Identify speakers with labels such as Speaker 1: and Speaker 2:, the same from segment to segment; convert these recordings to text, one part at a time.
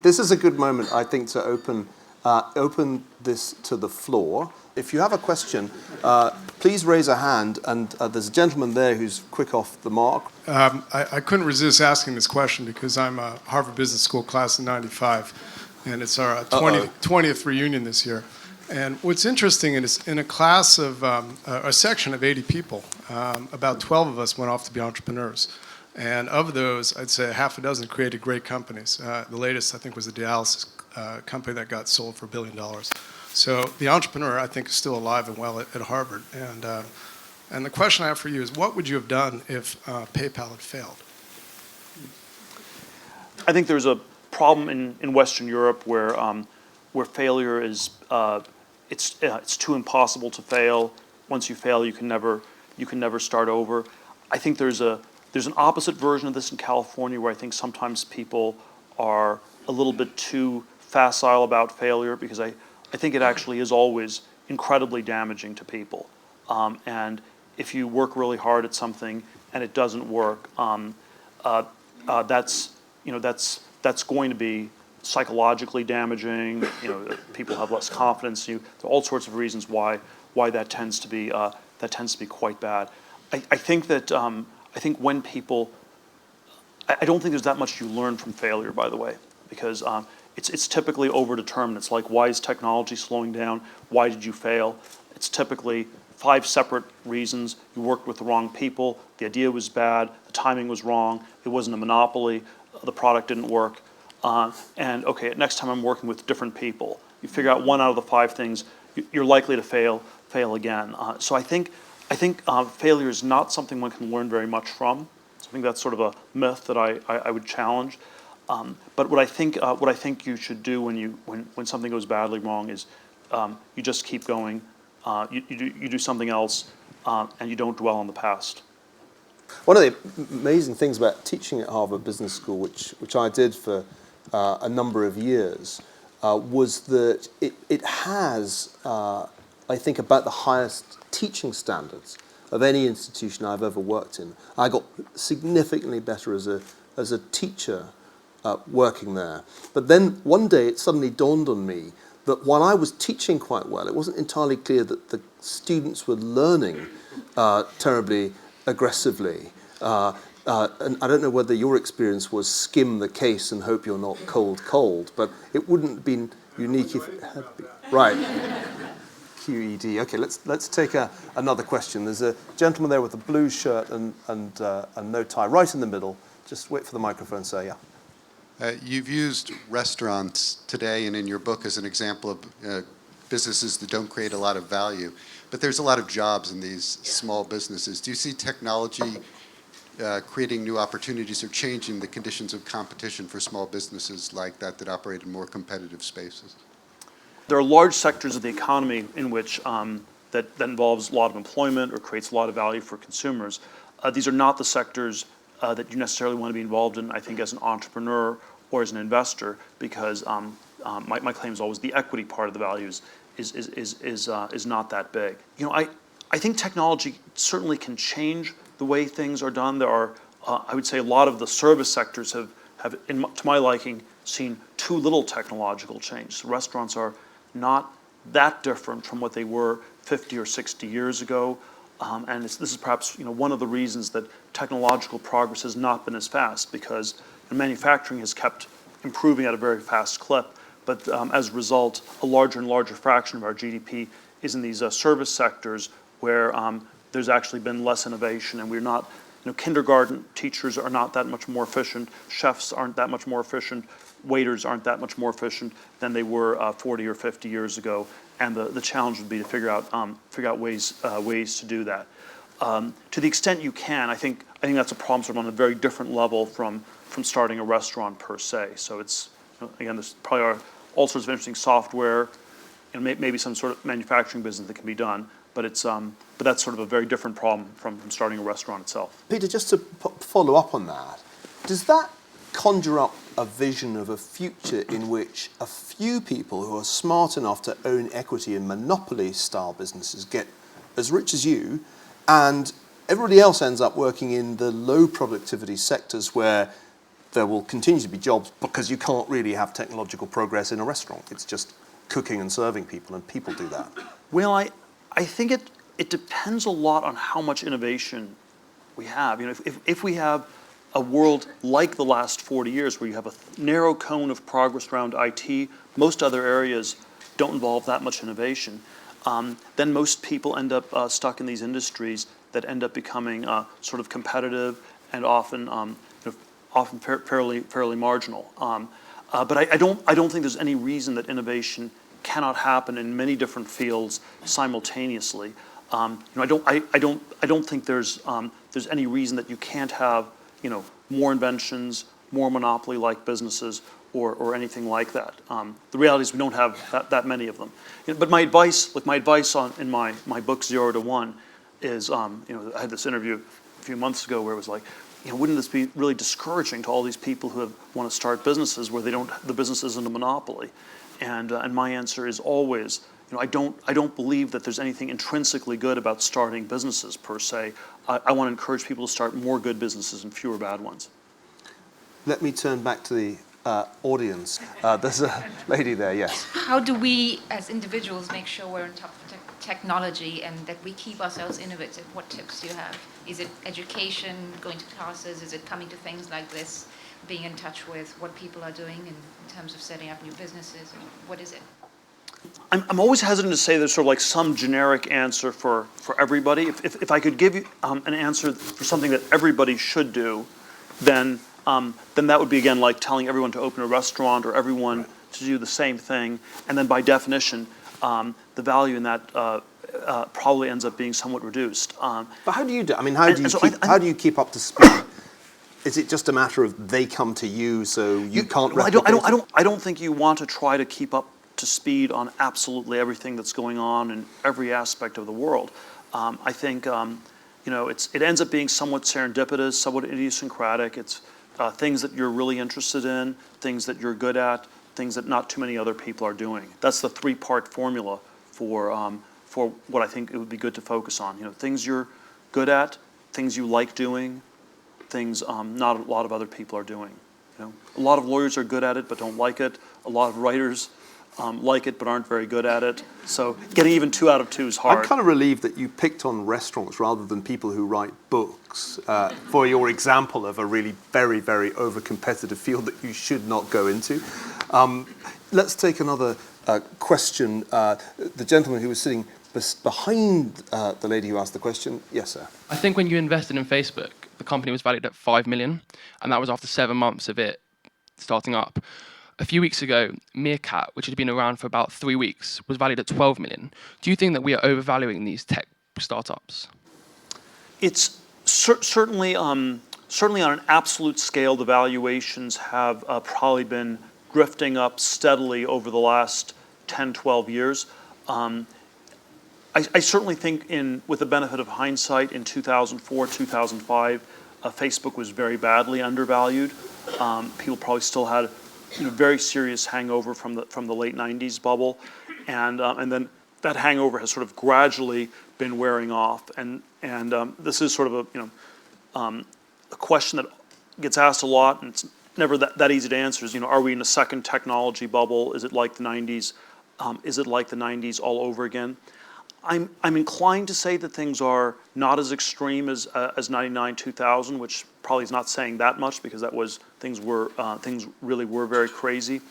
Speaker 1: This is a good moment, I think, to open this to the floor. If you have a question, please raise a hand, and there's a gentleman there who's quick off the mark.
Speaker 2: I couldn't resist asking this question because I'm a Harvard Business School class of '95, and it's our 20th reunion this year. And what's interesting is in a class of, a section of 80 people, about 12 of us went off to be entrepreneurs. And of those, I'd say half a dozen created great companies. The latest, I think, was the dialysis company that got sold for $1 billion. So the entrepreneur, I think, is still alive and well at Harvard. And the question I have for you is, what would you have done if PayPal had failed?
Speaker 3: I think there's a problem in Western Europe where failure is it's too impossible to fail. Once you fail, you can never start over. I think there's an opposite version of this in California where I think sometimes people are a little bit too facile about failure because I think it actually is always incredibly damaging to people. And if you work really hard at something and it doesn't work, that's going to be psychologically damaging. People have less confidence. There are all sorts of reasons why that tends to be quite bad. I think that I think when people, I don't think there's that much you learn from failure, by the way, because it's typically overdetermined. It's like, why is technology slowing down? Why did you fail? It's typically 5 separate reasons. You worked with the wrong people. The idea was bad. The timing was wrong. It wasn't a monopoly. The product didn't work. And okay, next time I'm working with different people. You figure out 1 out of the 5 things, you're likely to fail again. So I think failure is not something one can learn very much from. So I think that's sort of a myth that I would challenge. But what I think you should do when something goes badly wrong is you just keep going. You do something else, and you don't dwell on the past.
Speaker 1: One of the amazing things about teaching at Harvard Business School, which I did for a number of years, was that it has, I think, about the highest teaching standards of any institution I've ever worked in. I got significantly better as a teacher working there. But then one day it suddenly dawned on me that while I was teaching quite well, it wasn't entirely clear that the students were learning terribly aggressively. And I don't know whether your experience was skim the case and hope you're not cold, but it wouldn't have been unique if it had been. Right. QED. Okay, let's take another question. There's a gentleman there with a blue shirt and no tie, right in the middle. Just wait for the microphone, sir. Yeah.
Speaker 4: You've used restaurants today and in your book as an example of businesses that don't create a lot of value. But there's a lot of jobs in these small businesses. Do you see technology creating new opportunities or changing the conditions of competition for small businesses like that operate in more competitive spaces?
Speaker 3: There are large sectors of the economy in which that involves a lot of employment or creates a lot of value for consumers. These are not the sectors that you necessarily want to be involved in, I think, as an entrepreneur or as an investor, because my claim is always the equity part of the values is not that big. I think technology certainly can change the way things are done. There are, I would say, a lot of the service sectors have to my liking, seen too little technological change. So restaurants are not that different from what they were 50 or 60 years ago. And this is perhaps one of the reasons that technological progress has not been as fast, because manufacturing has kept improving at a very fast clip. But as a result, a larger and larger fraction of our GDP is in these service sectors where there's actually been less innovation, and we're not, kindergarten teachers are not that much more efficient, chefs aren't that much more efficient, waiters aren't that much more efficient than they were 40 or 50 years ago. And the challenge would be to figure out ways to do that. To the extent you can, I think that's a problem sort of on a very different level from starting a restaurant per se. So it's, again, there's probably are all sorts of interesting software and maybe some sort of manufacturing business that can be done, but that's sort of a very different problem from starting a restaurant itself.
Speaker 1: Peter, just to follow up on that, does that conjure up a vision of a future in which a few people who are smart enough to own equity in monopoly-style businesses get as rich as you, and everybody else ends up working in the low productivity sectors where there will continue to be jobs because you can't really have technological progress in a restaurant. It's just cooking and serving people, and people do that.
Speaker 3: Well, I think it depends a lot on how much innovation we have. You know, if we have a world like the last 40 years where you have a narrow cone of progress around IT, most other areas don't involve that much innovation, then most people end up stuck in these industries that end up becoming sort of competitive and often fairly marginal. But I don't think there's any reason that innovation cannot happen in many different fields simultaneously. I don't think there's any reason that you can't have more inventions, more monopoly-like businesses, or anything like that. The reality is we don't have that many of them. But my advice in my book 0 to 1 is, I had this interview a few months ago where it was like, wouldn't this be really discouraging to all these people who want to start businesses where the business isn't a monopoly? And my answer is always, I don't believe that there's anything intrinsically good about starting businesses per se. I want to encourage people to start more good businesses and fewer bad ones.
Speaker 1: Let me turn back to the audience. There's a lady there, yes.
Speaker 5: How do we, as individuals, make sure we're on top of technology and that we keep ourselves innovative? What tips do you have? Is it education, going to classes? Is it coming to things like this, being in touch with what people are doing in terms of setting up new businesses? What is it?
Speaker 3: I'm always hesitant to say there's sort of like some generic answer for everybody. If I could give you an answer for something that everybody should do, then that would be, again, like telling everyone to open a restaurant or everyone to do the same thing. And then by definition, the value in that probably ends up being somewhat reduced.
Speaker 1: But how do you do? I mean, how do you keep up to speed? Is it just a matter of they come to you, so you can't replicate?
Speaker 3: I don't think you want to try to keep up to speed on absolutely everything that's going on in every aspect of the world. I think it ends up being somewhat serendipitous, somewhat idiosyncratic. It's things that you're really interested in, things that you're good at, things that not too many other people are doing. That's the three-part formula for what I think it would be good to focus on. Things you're good at, things you like doing, things not a lot of other people are doing. A lot of lawyers are good at it but don't like it. A lot of writers like it but aren't very good at it. So getting even 2 out of 2 is hard.
Speaker 1: I'm kind of relieved that you picked on restaurants rather than people who write books for your example of a really very, very over-competitive field that you should not go into. Let's take another question. The gentleman who was sitting behind the lady who asked the question. Yes, sir.
Speaker 6: I think when you invested in Facebook, the company was valued at 5 million, and that was after 7 months of it starting up. A few weeks ago, Meerkat, which had been around for about 3 weeks, was valued at 12 million. Do you think that we are overvaluing these tech startups?
Speaker 3: It's certainly on an absolute scale, the valuations have probably been drifting up steadily over the last 10, 12 years. I certainly think, with the benefit of hindsight, in 2004, 2005, Facebook was very badly undervalued. People probably still had very serious hangover from the late 90s bubble, and then that hangover has sort of gradually been wearing off. And this is sort of a question that gets asked a lot, and it's never that easy to answer. Is, are we in a second technology bubble? Is it like the 90s? Is it like the 90s all over again? I'm inclined to say that things are not as extreme as 99, 2000, which probably is not saying that much because things really were very crazy.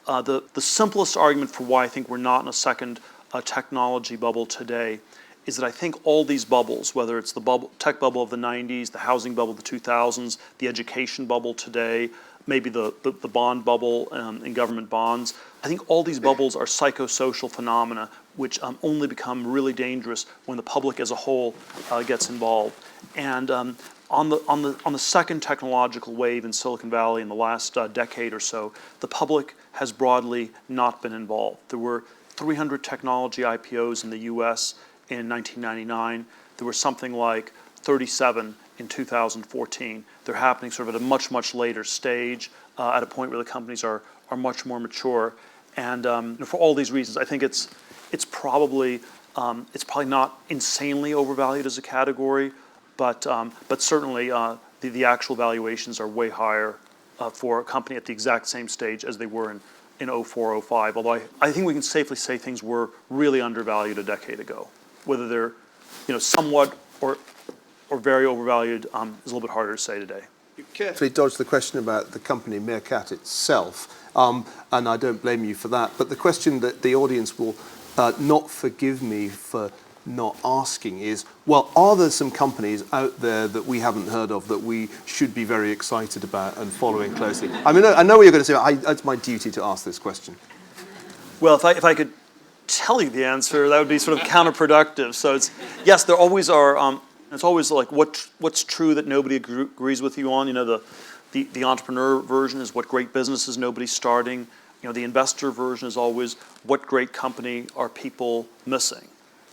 Speaker 3: The simplest argument for why I think we're not in a second technology bubble today is that I think all these bubbles, whether it's the tech bubble of the 90s, the housing bubble of the 2000s, the education bubble today, maybe the bond bubble in government bonds, I think all these bubbles are psychosocial phenomena which only become really dangerous when the public as a whole gets involved. And on the second technological wave in Silicon Valley in the last decade or so, the public has broadly not been involved. There were 300 technology IPOs in the US in 1999. There were something like 37 in 2014. They're happening sort of at a much, much later stage, at a point where the companies are much more mature. And for all these reasons, I think it's probably not insanely overvalued as a category, but certainly the actual valuations are way higher for a company at the exact same stage as they were in 04, 05. Although I think we can safely say things were really undervalued a decade ago. Whether they're somewhat or very overvalued is a little bit harder to say today.
Speaker 1: You carefully dodged the question about the company Meerkat itself, and I don't blame you for that. But the question that the audience will not forgive me for not asking is, well, are there some companies out there that we haven't heard of that we should be very excited about and following closely? I mean, I know what you're going to say. It's my duty to ask this question.
Speaker 3: Well, if I could tell you the answer, that would be sort of counterproductive. So it's, yes, there always are. It's always like what's true that nobody agrees with you on. The entrepreneur version is what great business is nobody starting. The investor version is always what great company are people missing.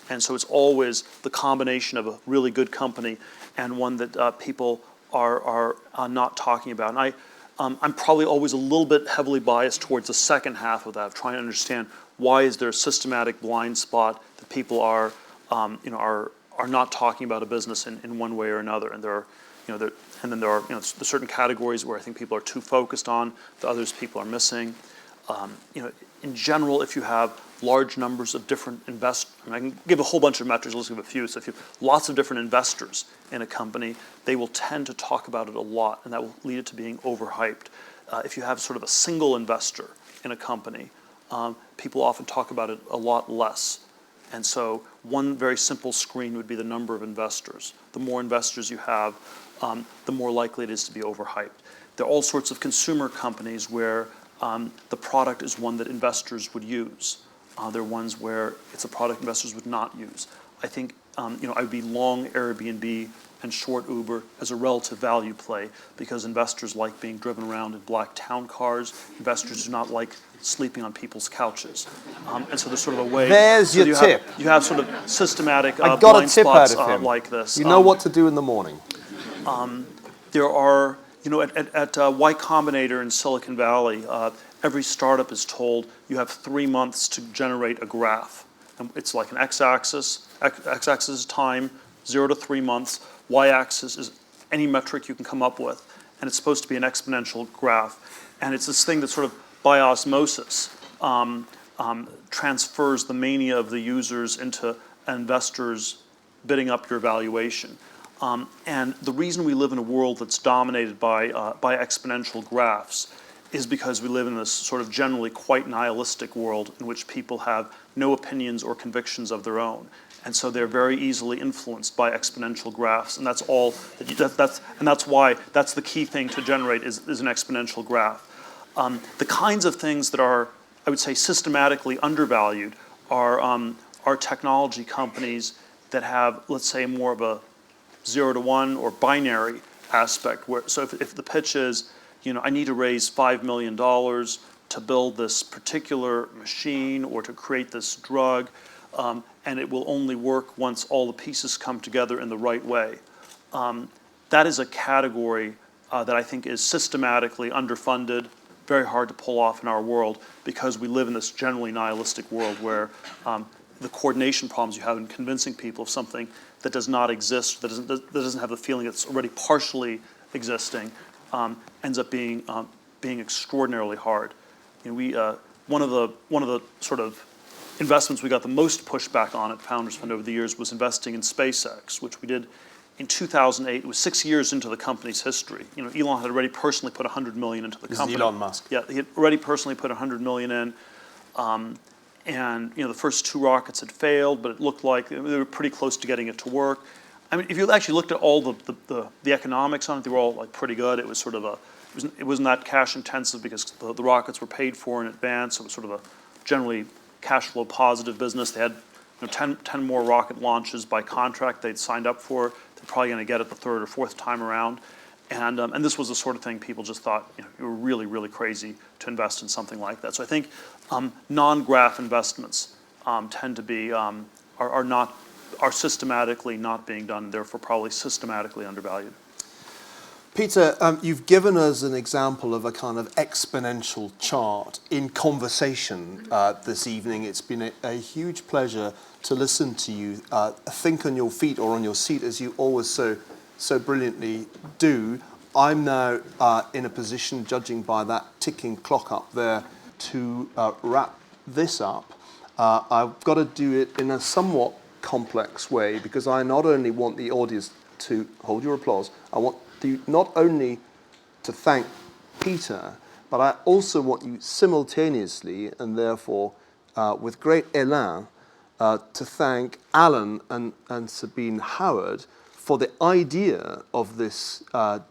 Speaker 3: And so it's always the combination of a really good company and one that people are not talking about. And I'm probably always a little bit heavily biased towards the second half of that, of trying to understand why is there a systematic blind spot that people are not talking about a business in one way or another. And there are the certain categories where I think people are too focused on, the others people are missing. In general, if you have large numbers of different investors, I can give a whole bunch of metrics, let's give a few. So if you have lots of different investors in a company, they will tend to talk about it a lot, and that will lead it to being overhyped. If you have sort of a single investor in a company, people often talk about it a lot less. And so one very simple screen would be the number of investors. The more investors you have, the more likely it is to be overhyped. There are all sorts of consumer companies where the product is one that investors would use. There are ones where it's a product investors would not use. I think I would be long Airbnb and short Uber as a relative value play because investors like being driven around in black town cars. Investors do not like sleeping on people's couches. And so there's sort of a way.
Speaker 1: There's your tip.
Speaker 3: You have sort of systematic
Speaker 1: I got
Speaker 3: blind
Speaker 1: a tip
Speaker 3: spots
Speaker 1: out of him.
Speaker 3: like this.
Speaker 1: You know what to do in the morning.
Speaker 3: There are, at Y Combinator in Silicon Valley, every startup is told you have 3 months to generate a graph. And it's like an x-axis. X-axis is time, 0 to 3 months. Y-axis is any metric you can come up with. And it's supposed to be an exponential graph. And it's this thing that sort of by osmosis transfers the mania of the users into investors bidding up your valuation. And the reason we live in a world that's dominated by exponential graphs is because we live in this sort of generally quite nihilistic world in which people have no opinions or convictions of their own. And so they're very easily influenced by exponential graphs. And that's all, and that's why that's the key thing to generate is an exponential graph. The kinds of things that are, I would say, systematically undervalued are technology companies that have, let's say, more of a 0 to 1 or binary aspect. So if the pitch is, I need to raise $5 million to build this particular machine or to create this drug, and it will only work once all the pieces come together in the right way. That is a category that I think is systematically underfunded, very hard to pull off in our world because we live in this generally nihilistic world where the coordination problems you have in convincing people of something that does not exist, that doesn't have the feeling it's already partially existing, ends up being extraordinarily hard. One of the sort of investments we got the most pushback on at Founders Fund over the years was investing in SpaceX, which we did in 2008. It was 6 years into the company's history. Elon had already personally put $100 million into the company.
Speaker 1: This is Elon Musk.
Speaker 3: Yeah, he had already personally put $100 million in. And the first 2 rockets had failed, but it looked like they were pretty close to getting it to work. I mean, if you actually looked at all the economics on it, they were all like pretty good. It was sort of it wasn't that cash intensive because the rockets were paid for in advance. So it was sort of a generally cash flow positive business. They had 10 more rocket launches by contract they'd signed up for. They're probably going to get it the 3rd or 4th time around. And this was the sort of thing people just thought you were really, really crazy to invest in something like that. So I think non-graph investments tend to be are systematically not being done, therefore probably systematically undervalued.
Speaker 1: Peter, you've given us an example of a kind of exponential chart in conversation this evening. It's been a huge pleasure to listen to you think on your feet or on your seat as you always so brilliantly do. I'm now in a position, judging by that ticking clock up there, to wrap this up. I've got to do it in a somewhat complex way because I not only want the audience to hold your applause, I want you not only to thank Peter, but I also want you simultaneously and therefore with great élan to thank Alan and Sabine Howard for the idea of this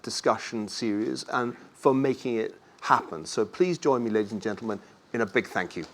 Speaker 1: discussion series and for making it happen. So please join me, ladies and gentlemen, in a big thank you.